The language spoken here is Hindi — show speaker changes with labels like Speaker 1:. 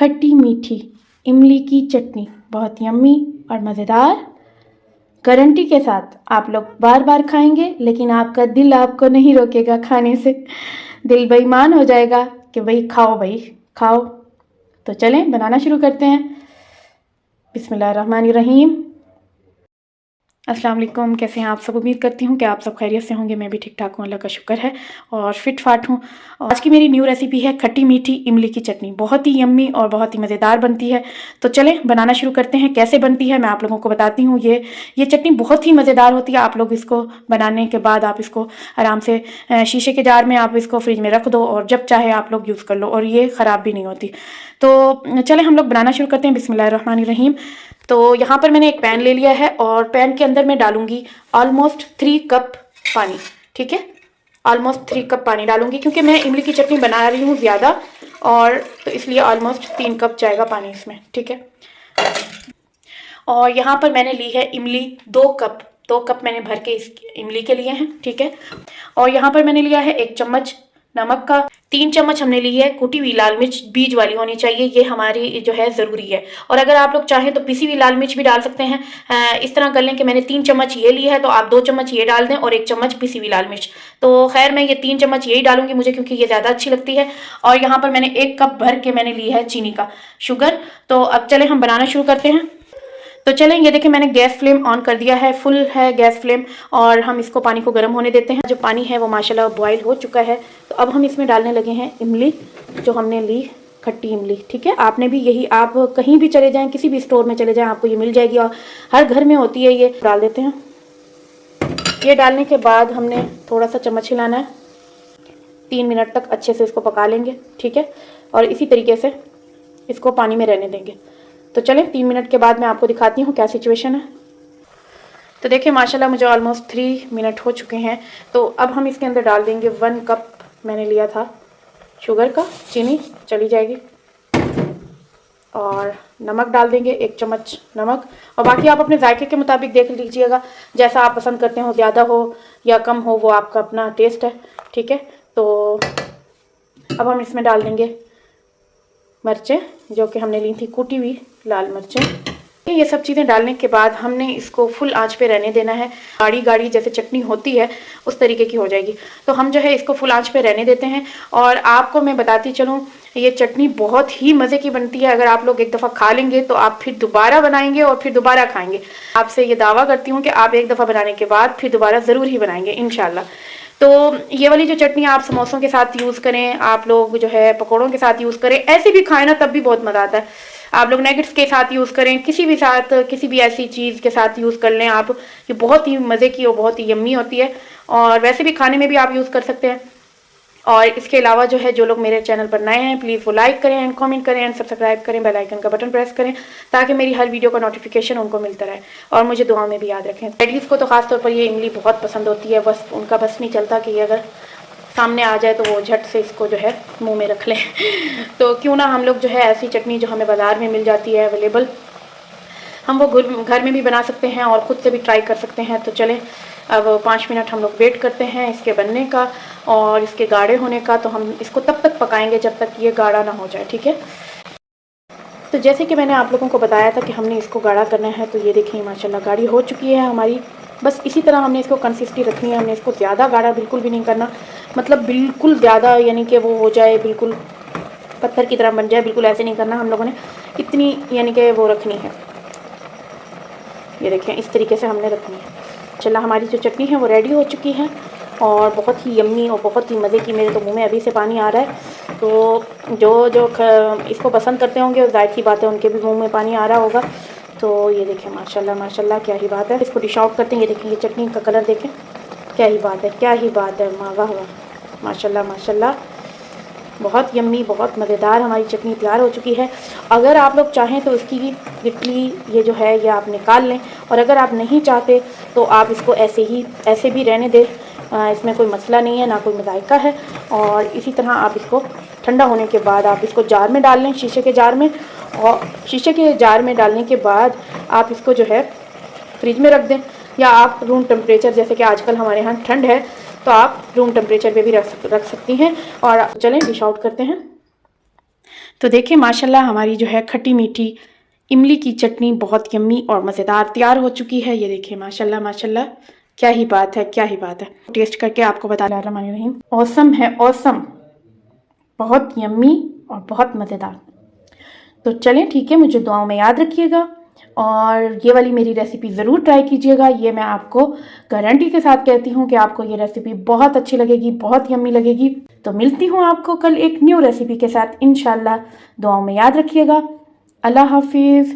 Speaker 1: खट्टी मीठी इमली की चटनी, बहुत यम्मी और मज़ेदार। गारंटी के साथ आप लोग बार बार खाएंगे, लेकिन आपका दिल आपको नहीं रोकेगा खाने से। दिल बेईमान हो जाएगा कि भाई खाओ। तो चलें बनाना शुरू करते हैं। बिस्मिल्लाहिर्रहमानिर्रहीम। अस्सलाम वालेकुम, कैसे हैं आप सब? उम्मीद करती हूँ कि आप सब खैरियत से होंगे। मैं भी ठीक ठाक हूँ, अल्लाह का शुक्र है, और फिट फाट हूँ। आज की मेरी न्यू रेसिपी है खट्टी मीठी इमली की चटनी। बहुत ही यम्मी और बहुत ही मज़ेदार बनती है। तो चलें बनाना शुरू करते हैं। कैसे बनती है मैं आप लोगों को बताती हूँ। ये चटनी बहुत ही मज़ेदार होती है। आप लोग इसको बनाने के बाद आप इसको आराम से शीशे के जार में आप इसको फ्रिज में रख दो और जब चाहे आप लोग यूज़ कर लो, और ये ख़राब भी नहीं होती। तो चलें हम लोग बनाना शुरू करते हैं। बिस्मिल्लाहिर्रहमानिर्रहीम। तो यहाँ पर मैंने एक पैन ले लिया है और पैन के अंदर मैं डालूंगी ऑलमोस्ट 3 कप पानी। ठीक है, ऑलमोस्ट 3 कप पानी डालूंगी, क्योंकि मैं इमली की चटनी बना रही हूँ ज़्यादा, और तो इसलिए ऑलमोस्ट 3 कप जाएगा पानी इसमें। ठीक है, और यहाँ पर मैंने ली है इमली 2 कप मैंने भर के इस इमली के लिए हैं। ठीक है, और यहाँ पर मैंने लिया है 1 चम्मच नमक का। 3 चम्मच हमने ली है कुटी हुई लाल मिर्च, बीज वाली होनी चाहिए, ये हमारी जो है ज़रूरी है। और अगर आप लोग चाहें तो पिसी हुई लाल मिर्च भी डाल सकते हैं। इस तरह कर लें कि मैंने 3 चम्मच ये ली है तो आप 2 चम्मच ये डाल दें और 1 चम्मच पिसी हुई लाल मिर्च। तो खैर मैं ये 3 चम्मच यही डालूंगी मुझे, क्योंकि ये ज़्यादा अच्छी लगती है। और यहाँ पर मैंने 1 कप भर के मैंने ली है चीनी का शुगर। तो अब चले हम बनाना शुरू करते हैं। तो चलें, ये देखें मैंने गैस फ्लेम ऑन कर दिया है, फुल है गैस फ्लेम, और हम इसको पानी को गर्म होने देते हैं। जो पानी है वो माशाल्लाह बॉईल हो चुका है। तो अब हम इसमें डालने लगे हैं इमली, जो हमने ली खट्टी इमली। ठीक है, आपने भी यही, आप कहीं भी चले जाएं, किसी भी स्टोर में चले जाएं, आपको ये मिल जाएगी और हर घर में होती है। ये डाल देते हैं। ये डालने के बाद हमने थोड़ा सा चम्मच हिलाना है। 3 मिनट तक अच्छे से इसको पका लेंगे। ठीक है, और इसी तरीके से इसको पानी में रहने देंगे। तो चलें 3 मिनट के बाद मैं आपको दिखाती हूँ क्या सिचुएशन है। तो देखिए माशाल्लाह मुझे ऑलमोस्ट 3 मिनट हो चुके हैं। तो अब हम इसके अंदर डाल देंगे 1 कप मैंने लिया था शुगर का, चीनी चली जाएगी, और नमक डाल देंगे 1 चम्मच नमक। और बाकी आप अपने जायके के मुताबिक देख लीजिएगा, जैसा आप पसंद करते हो, ज़्यादा हो या कम हो वो आपका अपना टेस्ट है। ठीक है, तो अब हम इसमें डाल देंगे मिर्चें, जो कि हमने ली थी कुटी हुई लाल मिर्चें। ये सब चीज़ें डालने के बाद हमने इसको फुल आंच पे रहने देना है। गाढ़ी गाढ़ी जैसे चटनी होती है उस तरीके की हो जाएगी। तो हम जो है इसको फुल आंच पे रहने देते हैं। और आपको मैं बताती चलूँ, ये चटनी बहुत ही मज़े की बनती है। अगर आप लोग एक दफ़ा खा लेंगे तो आप फिर दोबारा बनाएंगे और फिर दोबारा खाएंगे। आपसे ये दावा करती हूँ कि आप एक दफ़ा बनाने के बाद फिर दोबारा ज़रूर ही बनाएंगे इंशाल्लाह। तो ये वाली जो चटनी आप समोसों के साथ यूज़ करें, आप लोग जो है पकौड़ों के साथ यूज़ करें, ऐसे भी खाएं ना तब भी बहुत मज़ा आता है। आप लोग नगेट्स के साथ यूज़ करें, किसी भी ऐसी चीज़ के साथ यूज़ कर लें आप, ये बहुत ही मज़े की और बहुत ही यम्मी होती है। और वैसे भी खाने में भी आप यूज़ कर सकते हैं। और इसके अलावा जो है, जो लोग मेरे चैनल पर नए हैं प्लीज़ वो लाइक करें एंड कमेंट करें एंड सब्सक्राइब करें, बेल आइकन का बटन प्रेस करें, ताकि मेरी हर वीडियो का नोटिफिकेशन उनको मिलता रहे। और मुझे दुआ में भी याद रखें। लेडीज़ को तो ख़ासतौर पर ये इमली बहुत पसंद होती है, बस उनका बस नहीं चलता कि अगर सामने आ जाए तो वो झट से इसको जो है मुंह में रख लें। तो क्यों ना हम लोग जो है ऐसी चटनी जो हमें बाज़ार में मिल जाती है अवेलेबल, हम वो घर में भी बना सकते हैं और ख़ुद से भी ट्राई कर सकते हैं। तो चलें अब 5 मिनट हम लोग वेट करते हैं इसके बनने का और इसके गाढ़े होने का। तो हम इसको तब तक पकाएंगे जब तक ये गाढ़ा ना हो जाए। ठीक है, तो जैसे कि मैंने आप लोगों को बताया था कि हमने इसको गाढ़ा करना है। तो ये देखिए माशाल्लाह गाढ़ी हो चुकी है हमारी। बस इसी तरह हमने इसको कंसिस्टेंसी रखनी है। हमने इसको ज़्यादा गाढ़ा बिल्कुल भी नहीं करना, मतलब बिल्कुल ज़्यादा यानी कि वो हो जाए बिल्कुल पत्थर की तरह बन जाए, बिल्कुल ऐसे नहीं करना। हम लोगों ने इतनी यानी कि वो रखनी है। ये देखें इस तरीके से हमने रखनी है। चला हमारी जो चटनी है वो रेडी हो चुकी है और बहुत ही यम्मी और बहुत ही मज़े की। मेरे तो मुंह में अभी से पानी आ रहा है। तो जो इसको पसंद करते होंगे, जाहिर सी बात है उनके भी मुंह में पानी आ रहा होगा। तो ये देखें माशाल्लाह माशाल्लाह क्या ही बात है। इसको डिश आउट करते हैं। ये देखें ये चटनी का कलर देखें, क्या ही बात है, क्या ही बात है। वाह वाह माशाल्लाह माशाल्लाह, बहुत यम्मी बहुत मज़ेदार हमारी चटनी तैयार हो चुकी है। अगर आप लोग चाहें तो इसकी गिटली ये जो है ये आप निकाल लें, और अगर आप नहीं चाहते तो आप इसको ऐसे भी रहने दें। इसमें कोई मसला नहीं है, ना कोई मज़ायका है। और इसी तरह आप इसको ठंडा होने के बाद आप इसको जार में डाल लें, शीशे के जार में। और शीशे के जार में डालने के बाद आप इसको जो है फ्रिज में रख दें, या आप रूम टेम्परेचर, जैसे कि आजकल हमारे यहाँ ठंड है तो आप रूम टेम्परेचर पे भी रख सकती हैं। और चलें डिश आउट करते हैं। तो देखिए माशाल्लाह हमारी जो है खट्टी मीठी इमली की चटनी बहुत यम्मी और मज़ेदार तैयार हो चुकी है। ये देखिए माशाल्लाह माशाल्लाह, क्या ही बात है, क्या ही बात है। टेस्ट करके आपको बता रही हूँ, औसम है, औसम, बहुत यम्मी और बहुत मज़ेदार। तो चलें ठीक है, मुझे दुआओं में याद रखिएगा और ये वाली मेरी रेसिपी ज़रूर ट्राई कीजिएगा। ये मैं आपको गारंटी के साथ कहती हूँ कि आपको ये रेसिपी बहुत अच्छी लगेगी, बहुत यम्मी लगेगी। तो मिलती हूँ आपको कल एक न्यू रेसिपी के साथ इंशाल्लाह। दुआओं में याद रखिएगा। अल्लाह हाफिज़।